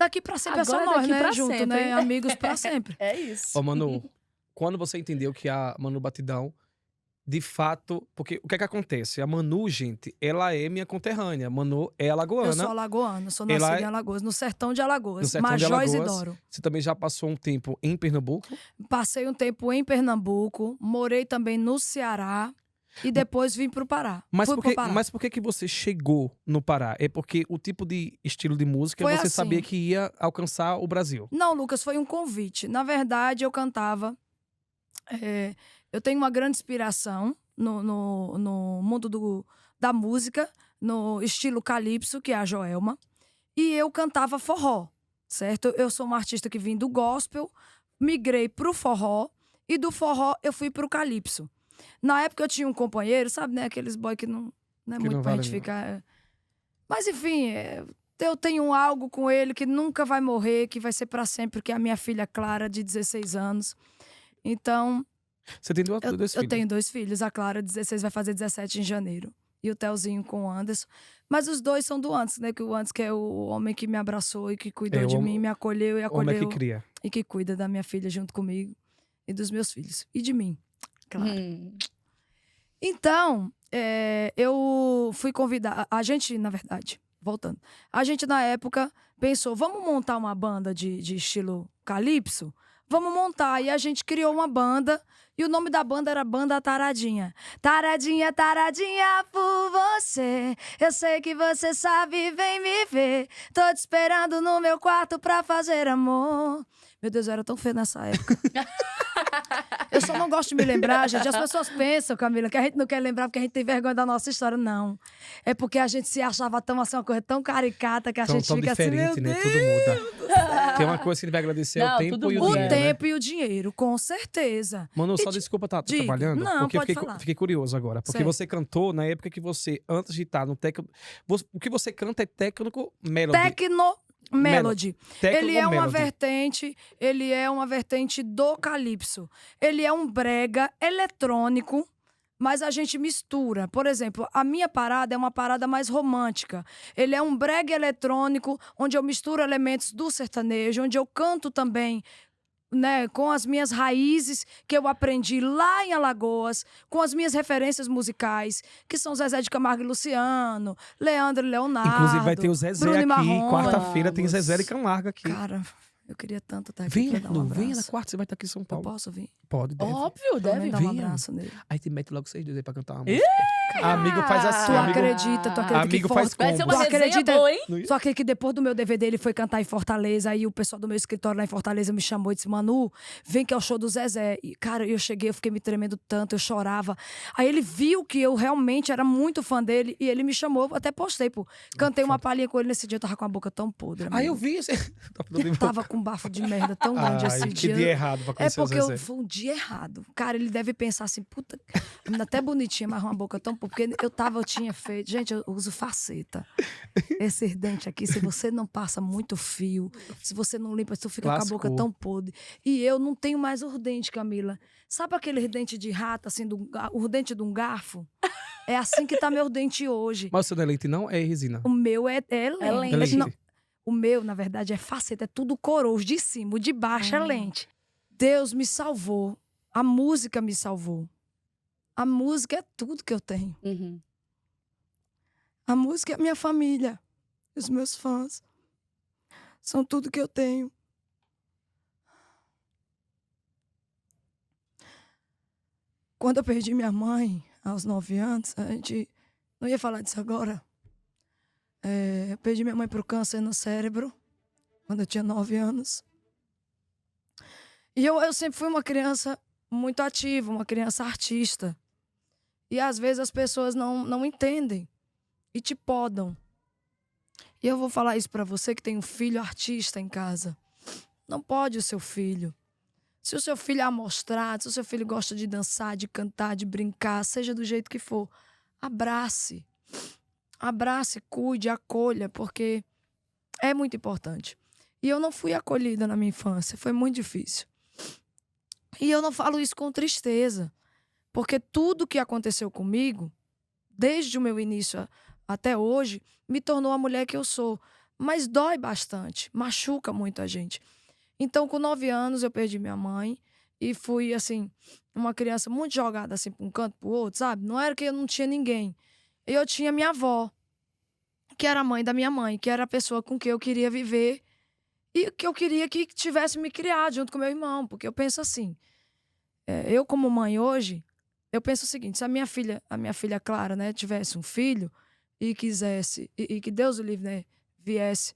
daqui pra sempre Agora é só nós, daqui né? pra Junto, sempre. né? Amigos pra sempre. É isso. Ô, Manu, quando você entendeu que a Manu Batidão, de fato... Porque o que é que acontece? A Manu, gente, ela é minha conterrânea. A Manu é Eu alagoana. sou alagoana, sou Ela nascida é- em Alagoas, no sertão de Alagoas. No sertão de Major Alagoas. Isidoro. Você também já passou um tempo em Pernambuco? Passei um tempo em Pernambuco, morei também no Ceará e depois vim pro Pará. Mas Fui por pro que, Pará. mas por que que você chegou no Pará? É porque o tipo de estilo de música Foi você assim. sabia que ia alcançar o Brasil. Não, Lucas, foi um convite. Na verdade, eu cantava. Eu tenho uma grande inspiração no mundo da música, no estilo calypso, que é a Joelma. E eu cantava forró, certo? Eu sou uma artista que vim do gospel, migrei pro forró, e do forró eu fui pro calypso. Na época eu tinha um companheiro, sabe, né? Aqueles boy que não é Que muito não pra vale gente não. ficar... Mas enfim, eu tenho algo com ele que nunca vai morrer, que vai ser pra sempre, que é a minha filha Clara, de 16 anos. Então, Você tem dois eu filhos? tenho 2 filhos. A Clara, 16, vai fazer 17 em janeiro. E o Telzinho com o Anderson. Mas os dois são do Anderson, né? Que o Anderson que é o homem que me abraçou e que cuidou de mim, me acolheu e O homem é acolheu. que cria. E que cuida da minha filha junto comigo e dos meus filhos. E de mim, claro. Então, eu fui convidada. A gente, na verdade, voltando. A gente, na época, pensou: vamos montar uma banda de estilo calypso? Vamos montar. E a gente criou uma banda. E o nome da banda era Banda Taradinha. Taradinha, taradinha por você. Eu sei que você sabe, vem me ver. Tô te esperando no meu quarto pra fazer amor. Meu Deus, eu era tão feia nessa época. Eu só não gosto de me lembrar, gente. As pessoas pensam, Camila, que a gente não quer lembrar porque a gente tem vergonha da nossa história. Não. É porque a gente se achava tão assim, uma coisa tão caricata que a gente Tão fica assim, meu diferente, né? Deus. Tudo muda. Tem uma coisa que a gente vai agradecer: Não, o tempo tudo e o muda. O dinheiro, né? tempo e o dinheiro, com certeza. Manu, E só desculpa estar diga. trabalhando, Não, porque eu pode fiquei, falar. fiquei curioso agora. Porque Certo. você cantou na época que você, antes de estar no técnico... O que você canta é técnico melody. Tecno Melody. Técnico Ele é uma melody. vertente do calypso. Ele é um brega eletrônico, mas a gente mistura. Por exemplo, a minha parada é uma parada mais romântica. Ele é um brega eletrônico, onde eu misturo elementos do sertanejo, onde eu canto também, né, com as minhas raízes que eu aprendi lá em Alagoas, com as minhas referências musicais, que são Zezé de Camargo e Luciano, Leandro e Leonardo. Inclusive vai ter o Zezé Bruno e aqui. Marrone. Quarta-feira tem Vamos. Zezé e Camargo aqui. Cara, eu queria tanto estar aqui Venha, pra dar um Manu, abraço. venha na quarta, você vai estar aqui em São Eu Paulo. posso vir? Pode, deve. Óbvio, Pelo deve menos dar vir. um abraço nele. Aí te mete logo vocês dois aí pra cantar uma Ih! música. Amigo faz assim, Tu amigo. acredita que Amigo faz Fortaleza... Vai ser uma combos. Tu resenha acredita? boa, hein? Só que depois do meu DVD ele foi cantar em Fortaleza, aí o pessoal do meu escritório lá em Fortaleza me chamou e disse: Manu, vem que é o show do Zezé. E, cara, eu cheguei, eu fiquei me tremendo tanto, eu chorava. Aí ele viu que eu realmente era muito fã dele e ele me chamou, eu até postei, pô. Cantei uma palhinha com ele nesse dia, eu tava com a boca tão podre. Aí eu amigo. vi. Eu tava com um bafo de merda tão grande Ai, esse que dia. dia errado pra É conhecer porque o Zezé. foi um dia errado. Cara, ele deve pensar assim, puta, a menina até bonitinha, mas uma boca tão... Porque eu tinha feito... Gente, eu uso faceta. Esses dentes aqui, se você não passa muito fio, se você não limpa, você fica com a boca Lascou. tão podre. E eu não tenho mais os dentes, Camila. Sabe aquele dente de rata, assim, o dente de um garfo? É assim que tá meu dente hoje. Mas o seu não é leite, não? É resina. O meu é lente. lente. Não, o meu, na verdade, é faceta. É tudo coroa. De cima, o de baixo é lente. Deus me salvou. A música me salvou. A música é tudo que eu tenho. Uhum. A música é a minha família. Os meus fãs. São tudo que eu tenho. Quando eu perdi minha mãe, aos 9 anos, a gente não ia falar disso agora. Eu perdi minha mãe por câncer no cérebro, quando eu tinha 9 anos. E eu sempre fui uma criança muito ativa, uma criança artista. E às vezes as pessoas não entendem e te podam. E eu vou falar isso pra você que tem um filho artista em casa. Não pode o seu filho. Se o seu filho é amostrado, se o seu filho gosta de dançar, de cantar, de brincar, seja do jeito que for, abrace. Abrace, cuide, acolha, porque é muito importante. E eu não fui acolhida na minha infância, foi muito difícil. E eu não falo isso com tristeza, porque tudo que aconteceu comigo, desde o meu início até hoje, me tornou a mulher que eu sou. mas dói bastante, machuca muito a gente. Então, com 9 anos, eu perdi minha mãe e fui, assim, uma criança muito jogada, assim, pra um canto, pro outro, sabe? Não era que eu não tinha ninguém. Eu tinha minha avó, que era a mãe da minha mãe, que era a pessoa com quem eu queria viver e que eu queria que tivesse me criado junto com meu irmão, porque eu penso assim, eu como mãe hoje, eu penso o seguinte, se a minha filha Clara, né, tivesse um filho e quisesse, e que Deus o livre, né, viesse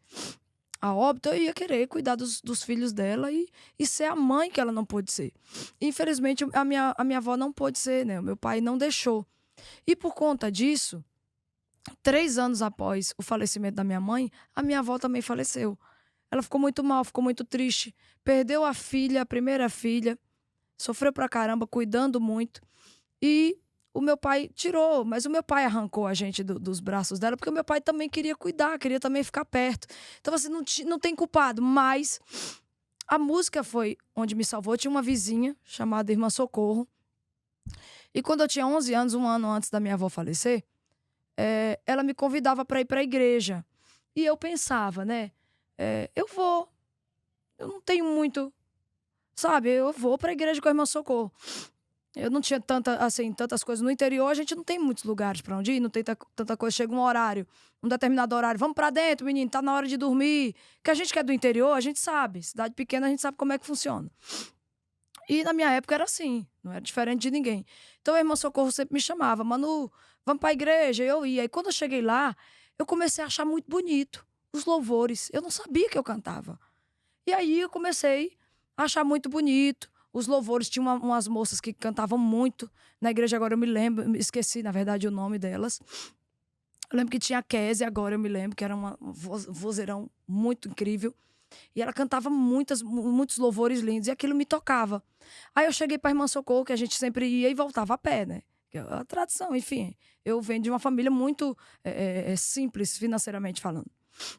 a óbito, eu ia querer cuidar dos filhos dela e ser a mãe que ela não pôde ser. Infelizmente, a minha avó não pôde ser, né, o meu pai não deixou. E por conta disso, 3 anos após o falecimento da minha mãe, a minha avó também faleceu. Ela ficou muito mal, ficou muito triste, perdeu a filha, a primeira filha, sofreu pra caramba, cuidando muito. E o meu pai tirou, mas o meu pai arrancou a gente dos braços dela, porque o meu pai também queria cuidar, queria também ficar perto. Então, assim, não tem culpado, mas a música foi onde me salvou. Eu tinha uma vizinha chamada Irmã Socorro. E quando eu tinha 11 anos, um ano antes da minha avó falecer, ela me convidava para ir para a igreja. E eu pensava, né? Eu não tenho muito, sabe? Eu vou para a igreja com a Irmã Socorro. Eu não tinha tantas coisas. No interior, a gente não tem muitos lugares para onde ir, não tem tanta coisa. Chega um horário, um determinado horário. Vamos para dentro, menino, tá na hora de dormir. Que a gente que é do interior, a gente sabe. Cidade pequena, a gente sabe como é que funciona. E na minha época era assim, não era diferente de ninguém. Então a Irmã Socorro sempre me chamava, Manu, vamos para a igreja. Eu ia. E quando eu cheguei lá, eu comecei a achar muito bonito os louvores. Eu não sabia que eu cantava. E aí eu comecei a achar muito bonito. Os louvores, tinha umas moças que cantavam muito na igreja, agora eu me lembro, esqueci, na verdade, o nome delas. Eu lembro que tinha a Kézia, agora eu me lembro, que era um vozeirão muito incrível. E ela cantava muitos louvores lindos, e aquilo me tocava. Aí eu cheguei para a Irmã Socorro, que a gente sempre ia e voltava a pé, né? Que é a tradição, enfim. Eu venho de uma família muito simples, financeiramente falando.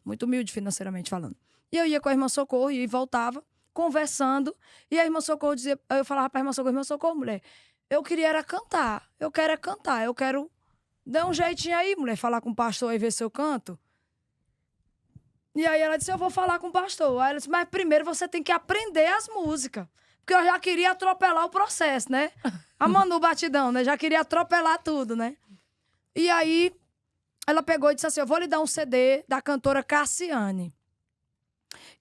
Muito humilde, financeiramente falando. E eu ia com a Irmã Socorro e voltava, conversando, e a Irmã Socorro dizia, eu falava pra Irmã Socorro, mulher, eu queria era cantar, eu quero dar um jeitinho aí, mulher, falar com o pastor aí, ver se eu canto. E aí ela disse, eu vou falar com o pastor. Aí ela disse, mas primeiro você tem que aprender as músicas, porque eu já queria atropelar o processo, né? A Manu Batidão, né? Já queria atropelar tudo, né? E aí ela pegou e disse assim, eu vou lhe dar um CD da cantora Cassiane.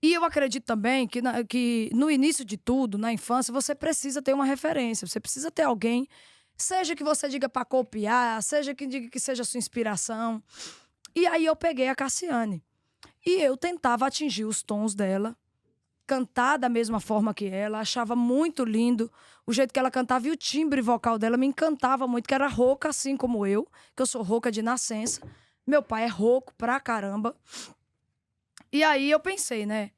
E eu acredito também que no início de tudo, na infância, você precisa ter uma referência. Você precisa ter alguém, seja que você diga para copiar, seja que diga que seja a sua inspiração. E aí eu peguei a Cassiane. E eu tentava atingir os tons dela, cantar da mesma forma que ela, achava muito lindo o jeito que ela cantava e o timbre vocal dela me encantava muito, que era rouca assim como eu, que eu sou rouca de nascença. Meu pai é rouco pra caramba. E aí eu pensei, né?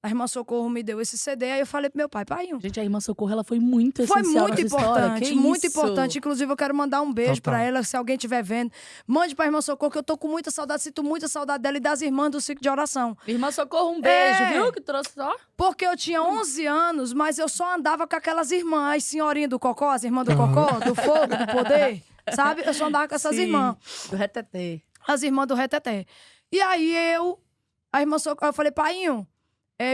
A Irmã Socorro me deu esse CD, aí eu falei pro meu pai, pai... Gente, a Irmã Socorro, ela foi muito Foi essencial muito nessa história. importante, Que muito isso? importante. Inclusive, eu quero mandar um beijo Total. pra ela, se alguém estiver vendo. Mande pra Irmã Socorro, que eu tô com muita saudade, sinto muita saudade dela e das irmãs do ciclo de oração. Irmã Socorro, um beijo, É. viu? Que trouxe só. Porque eu tinha 11 anos, mas eu só andava com aquelas irmãs, as senhorinhas do Cocó, as irmãs do Cocó, do Fogo, do Poder, sabe? Eu só andava com essas Sim, irmãs. Do retetê. As irmãs do Reteté. E aí a Irmã Socorro, eu falei, painho,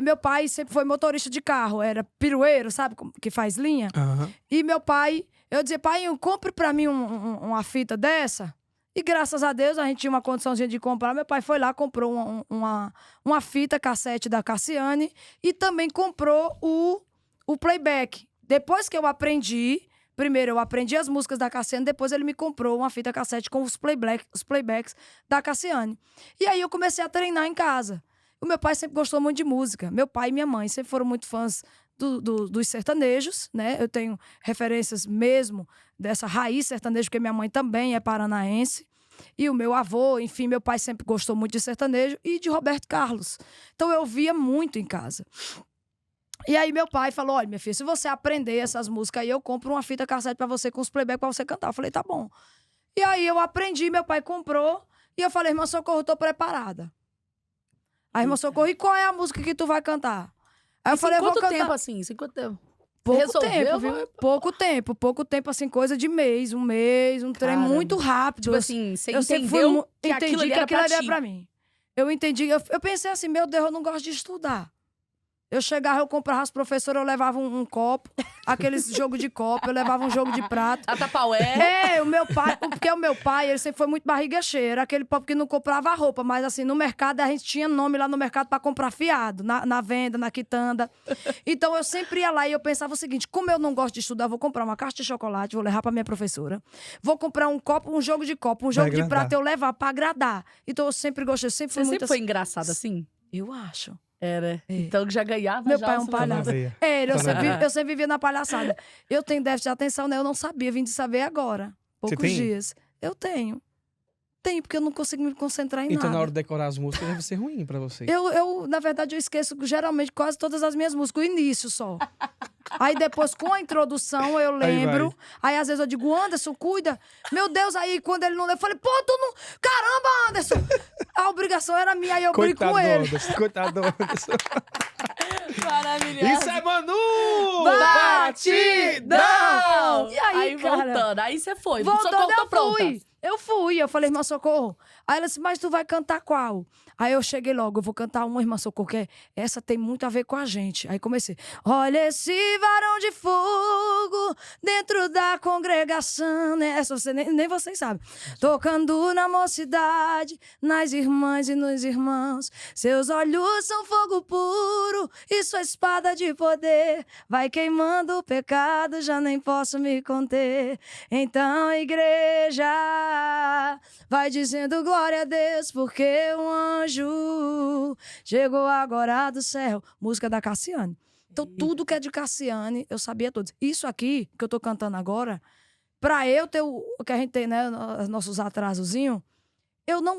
meu pai sempre foi motorista de carro, era pirueiro, sabe? Que faz linha. Aham. E meu pai, eu dizia, pai, compre pra mim uma fita dessa. E graças a Deus, a gente tinha uma condiçãozinha de comprar. Meu pai foi lá, comprou uma fita cassete da Cassiane e também comprou o playback. Depois que eu aprendi, primeiro eu aprendi as músicas da Cassiane, depois ele me comprou uma fita cassete com os playbacks da Cassiane. E aí eu comecei a treinar em casa. O meu pai sempre gostou muito de música. Meu pai e minha mãe sempre foram muito fãs dos sertanejos, né? Eu tenho referências mesmo dessa raiz sertaneja, porque minha mãe também é paranaense. E o meu avô, enfim, meu pai sempre gostou muito de sertanejo e de Roberto Carlos. Então eu via muito em casa. E aí meu pai falou, olha, minha filha, se você aprender essas músicas aí, eu compro uma fita cassete pra você com os playback pra você cantar. Eu falei, tá bom. E aí eu aprendi, meu pai comprou, e eu falei, Irmã Socorro, eu tô preparada. A Irmã Socorro, e qual é a música que tu vai cantar? Aí eu falei, eu vou quanto cantar... tempo assim? Quanto tempo? Pouco Resolveu, tempo, viu? vai- Pouco tempo, assim, coisa de mês, um trem Caramba. muito rápido. Tipo assim, você eu sempre fui entendeu que entendi aquilo ali que era aquilo pra ali era ti. pra mim. eu entendi. Eu pensei assim, meu Deus, eu não gosto de estudar. Eu chegava, eu comprava as professoras, eu levava um copo, aqueles jogo de copo, eu levava um jogo de prato. A Tapaué. O meu pai, porque o meu pai, ele sempre foi muito barriga cheia. Era aquele povo que não comprava roupa, mas assim, no mercado, a gente tinha nome lá no mercado pra comprar fiado, na venda, na quitanda. Então eu sempre ia lá e eu pensava o seguinte: como eu não gosto de estudar, eu vou comprar uma caixa de chocolate, vou levar pra minha professora. Vou comprar um copo, um jogo de copo, um jogo de agradar. prato, eu levar pra agradar. Então eu sempre gostei, sempre fui Você muito sempre foi assim. engraçada assim? Eu acho. Era. É. Então já ganhava. Meu já pai é um você Tá na palhaço. veia. Eu Tá na veia. eu sempre vivia na palhaçada. Eu tenho déficit de atenção, né? Eu não sabia, vim de saber agora. Poucos tem? dias. Eu tenho. Tenho, porque eu não consigo me concentrar em Então, nada. na hora de decorar as músicas, deve ser ruim pra você. Na verdade, eu esqueço geralmente quase todas as minhas músicas, o início só. Aí depois, com a introdução, eu lembro. Aí às vezes eu digo, Anderson, cuida. Meu Deus, aí quando ele não lembra, eu falei, pô, tu não. Caramba, Anderson! A obrigação era minha, aí eu brigo Coitado com do ele. Anderson, coitado do Anderson. Maravilhoso. Isso é Manu! Batidão! E aí, cara? Voltando. Aí você foi. Voltando, Socorro, tô eu pronta. fui. Eu fui. Eu falei, irmã Socorro. Aí ela disse, mas tu vai cantar qual? Aí eu cheguei logo, eu vou cantar uma, irmã Socorro, que essa tem muito a ver com a gente. Aí comecei. Olha esse varão de fogo dentro da congregação. Né? Essa você, nem vocês sabem. Tocando na mocidade, nas irmãs e nos irmãos. Seus olhos são fogo puro e sua espada de poder vai queimando o pecado, já nem posso me conter. Então, igreja, vai dizendo glória a Deus, porque um anjo chegou agora do céu. Música da Cassiane. Então, tudo que é de Cassiane, eu sabia todos. Isso aqui, que eu tô cantando agora, pra eu ter o que a gente tem, né, os nossos atrasozinhos,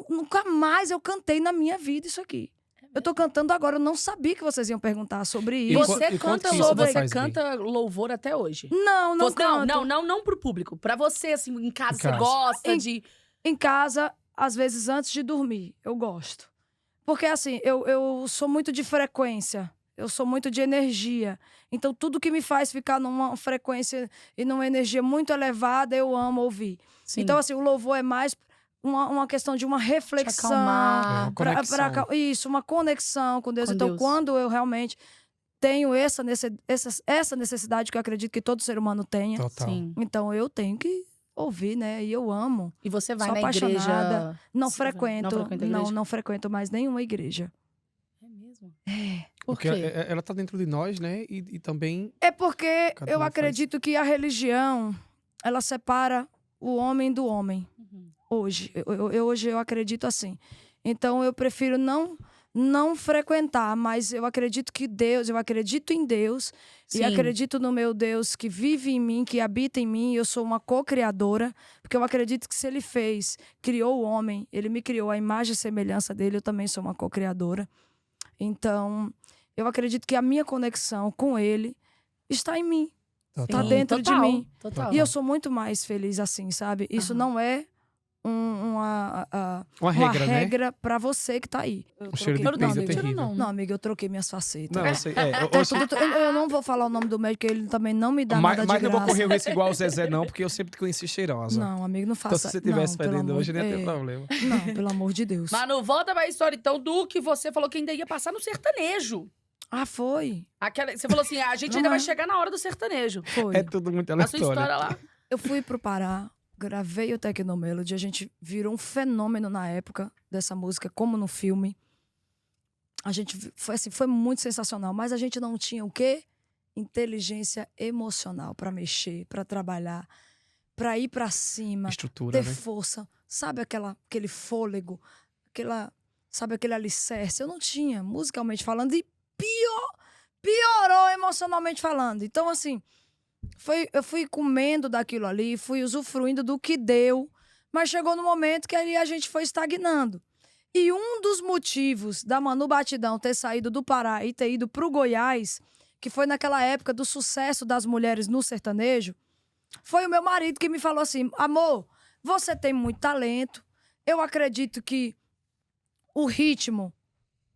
nunca mais eu cantei na minha vida isso aqui. Eu tô cantando agora, eu não sabia que vocês iam perguntar sobre E isso. Você e quanto canta, que isso você faz canta louvor até hoje? Não, não Você- canto. não pro público. Pra você, assim, em casa, Em você casa. gosta Em- de... Em casa, às vezes antes de dormir, eu gosto. Porque assim, eu sou muito de frequência, eu sou muito de energia. Então, tudo que me faz ficar numa frequência e numa energia muito elevada, eu amo ouvir. Sim. Então, assim, o louvor é mais uma questão de uma reflexão. acalmar. Uma conexão. Isso, uma conexão com Deus. Com Então, Deus. quando eu realmente tenho essa necessidade que eu acredito que todo ser humano tenha, Total. Sim. então eu tenho que ouvir, né? E eu amo. E você vai Sou na apaixonada. igreja... Não Você vai- frequento, Não frequenta a igreja? não frequento mais nenhuma igreja. É mesmo? Por Porque quê? ela tá dentro de nós, né? E também. É porque Cada eu um faz. acredito que a religião, ela separa o homem do homem. Uhum. Hoje. Hoje eu acredito assim. Então eu prefiro não frequentar, mas eu acredito que Deus, eu acredito em Deus Sim. e acredito no meu Deus que vive em mim, que habita em mim. Eu sou uma co-criadora, porque eu acredito que se ele criou o homem, ele me criou a imagem e semelhança dele, eu também sou uma co-criadora. Então, eu acredito que a minha conexão com ele está em mim. Tá Sim, dentro de total, mim. Total. E eu sou muito mais feliz assim, sabe? Isso Aham. não é Uma uma regra, né? regra pra você que tá aí. Eu O cheiro de troquei- pizza é amiga, terrível. não. não, amiga, eu troquei minhas facetas. Não, eu sei. É, Tá hoje- eu não vou falar o nome do médico, ele também não me dá mas nada de não vou graça. correr o risco igual o Zezé, não, porque eu sempre te conheci cheirosa. Não, amigo, não Então, faça. se você tivesse não, pelo fedendo amor- hoje, não ia ter problema. Não, pelo amor de Deus. Manu, volta pra história, então, do que você falou que ainda ia passar no sertanejo. Ah, foi. Você falou assim, a gente ainda Não vai é. chegar na hora do sertanejo. Foi. É tudo muito A sua aleatório. história lá. Eu fui pro Pará, gravei o Tecnomelody, a gente virou um fenômeno na época dessa música, como no filme. A gente foi muito sensacional, mas a gente não tinha o quê? Inteligência emocional pra mexer, pra trabalhar, pra ir pra cima, Estrutura, ter né? força, sabe aquele fôlego, sabe aquele alicerce? Eu não tinha, musicalmente falando, e piorou emocionalmente falando. Então, assim, eu fui comendo daquilo ali, fui usufruindo do que deu, mas chegou no momento que ali a gente foi estagnando. E um dos motivos da Manu Batidão ter saído do Pará e ter ido pro Goiás, que foi naquela época do sucesso das mulheres no sertanejo, foi o meu marido que me falou assim: amor, você tem muito talento, eu acredito que o ritmo,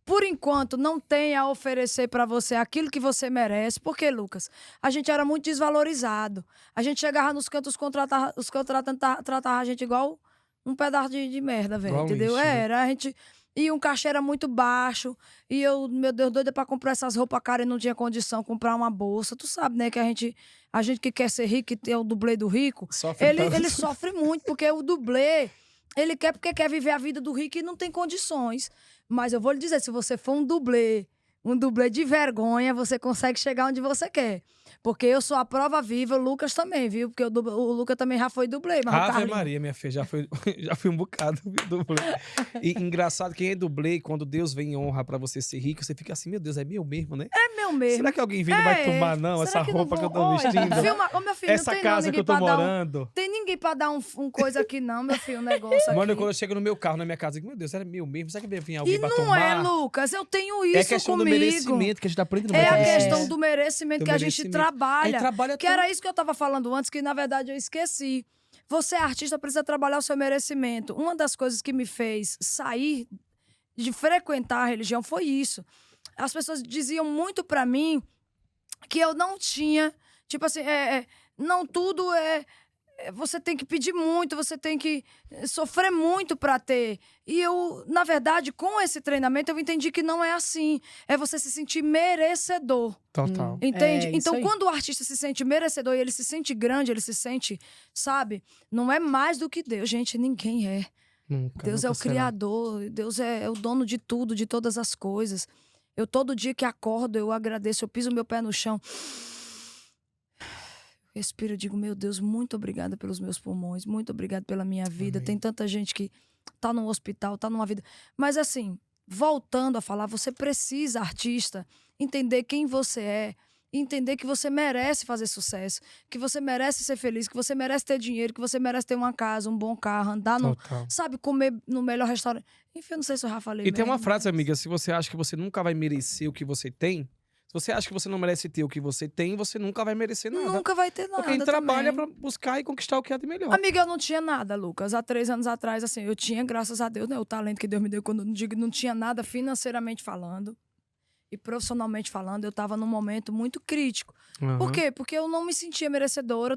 por enquanto, não tem a oferecer pra você aquilo que você merece. Porque, Lucas, a gente era muito desvalorizado. A gente chegava nos cantos, os contratantes tratavam a gente igual um pedaço de merda, velho. Igual um Entendeu? lixo, né? Era, a gente E um cachê era muito baixo. E eu, meu Deus, doida pra comprar essas roupas caras e não tinha condição de comprar uma bolsa. Tu sabe, né, que a gente que quer ser rico, que tem o dublê do rico, Sofre tanto. ele sofre muito, porque o dublê, ele quer porque quer viver a vida do rico e não tem condições. Mas eu vou lhe dizer, se você for um dublê de vergonha, você consegue chegar onde você quer. Porque eu sou a prova viva, o Lucas também, viu? Porque o Lucas também já foi dublê, mas o Ave Carlinhos... Maria, minha filha, já fui um bocado viu, dublê. E engraçado, quem é dublê, quando Deus vem em honra pra você ser rico, você fica assim, meu Deus, é meu mesmo, né? É meu mesmo. Será que alguém vindo vai tomar, não, Será essa que não roupa que eu tô vão? vestindo? Filma... Ô, meu filho, Essa não tem casa que eu tô morando. Tem ninguém pra dar um coisa aqui não, meu filho, um negócio aqui. Mano, quando eu chego no meu carro, na minha casa, eu digo, meu Deus, era meu mesmo? Será que vai vir alguém E pra não tomar? é, Lucas, eu tenho isso É questão comigo. do merecimento que a gente tá aprendendo. É a mais questão do merecimento Do que a gente merecimento. trabalha. Aí trabalha Que era isso que eu tava falando antes, que na verdade eu esqueci. Você, artista, precisa trabalhar o seu merecimento. Uma das coisas que me fez sair de frequentar a religião foi isso. As pessoas diziam muito pra mim que eu não tinha, tipo assim, não tudo você tem que pedir muito, você tem que sofrer muito pra ter. E eu, na verdade, com esse treinamento, eu entendi que não é assim. É você se sentir merecedor. Total. Entende? É, isso Então, aí. quando o artista se sente merecedor e ele se sente grande, ele se sente, sabe? Não é mais do que Deus. Gente, ninguém é. Nunca, Deus é nunca o será. Criador, Deus é o dono de tudo, de todas as coisas. Eu, todo dia que acordo, eu agradeço, eu piso meu pé no chão. Respiro e digo, meu Deus, muito obrigada pelos meus pulmões, muito obrigada pela minha vida. Amém. Tem tanta gente que tá no hospital, tá numa vida... Mas assim, voltando a falar, você precisa, artista, entender quem você é, entender que você merece fazer sucesso, que você merece ser feliz, que você merece ter dinheiro, que você merece ter uma casa, um bom carro, andar no... Total. Sabe, comer no melhor restaurante. Enfim, eu não sei se eu já falei E tem uma mesmo, frase, mas- amiga, se você acha que você nunca vai merecer o que você tem, se você acha que você não merece ter o que você tem, você nunca vai merecer nada. Nunca vai ter nada Porque a gente trabalha também. pra buscar e conquistar o que há de melhor. Amiga, eu não tinha nada, Lucas. Há 3 anos atrás, assim, eu tinha, graças a Deus, né, o talento que Deus me deu. Quando eu digo não tinha nada financeiramente falando e profissionalmente falando, eu tava num momento muito crítico. Aham. Por quê? Porque eu não me sentia merecedora,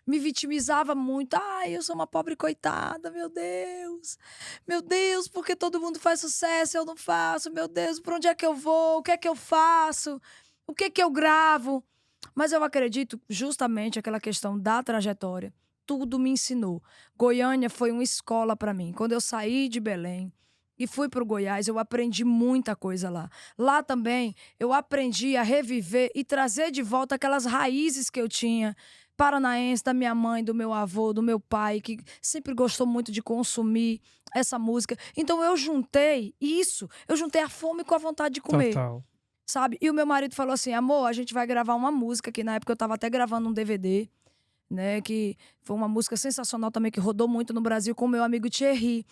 me vitimizava muito. Ai, eu sou uma pobre coitada, meu Deus. Meu Deus, porque todo mundo faz sucesso, eu não faço. Meu Deus, pra onde é que eu vou? O que é que eu faço? O que é que eu gravo? Mas eu acredito, justamente, aquela questão da trajetória. Tudo me ensinou. Goiânia foi uma escola para mim. Quando eu saí de Belém e fui para o Goiás, eu aprendi muita coisa lá. Lá também, eu aprendi a reviver e trazer de volta aquelas raízes que eu tinha, paranaense, da minha mãe, do meu avô, do meu pai, que sempre gostou muito de consumir essa música. Então eu juntei isso, eu juntei a fome com a vontade de comer. Total. Sabe? E o meu marido falou assim, amor, a gente vai gravar uma música, que na época eu tava até gravando um DVD, né? Que foi uma música sensacional também, que rodou muito no Brasil, com o meu amigo Thierry.